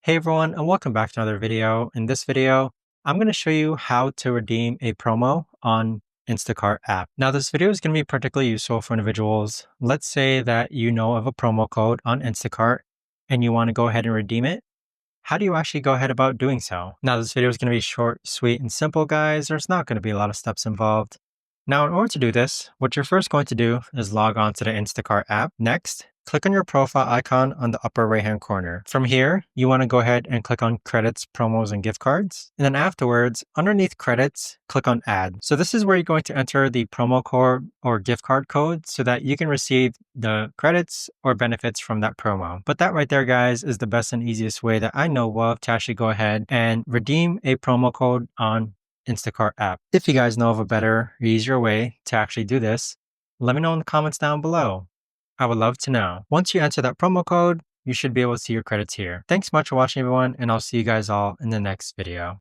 Hey everyone, and welcome back to another video. In this video, I'm going to show you how to redeem a promo on Instacart app. Now, this video is going to be particularly useful for individuals. Let's say that you know of a promo code on Instacart and you want to go ahead and redeem it. How do you actually go ahead about doing so? Now, this video is going to be short, sweet, and simple, guys. There's not going to be a lot of steps involved. Now, in order to do this, what you're first going to do is log on to the Instacart app. Next, click on your profile icon on the upper right-hand corner. From here, you want to go ahead and click on credits, promos, and gift cards. And then afterwards, underneath credits, click on add. So this is where you're going to enter the promo code or gift card code so that you can receive the credits or benefits from that promo. But that right there, guys, is the best and easiest way that I know of to actually go ahead and redeem a promo code on Instacart app. If you guys know of a better, easier way to actually do this, let me know in the comments down below. I would love to know. Once you enter that promo code, you should be able to see your credits here. Thanks so much for watching, everyone, and I'll see you guys all in the next video.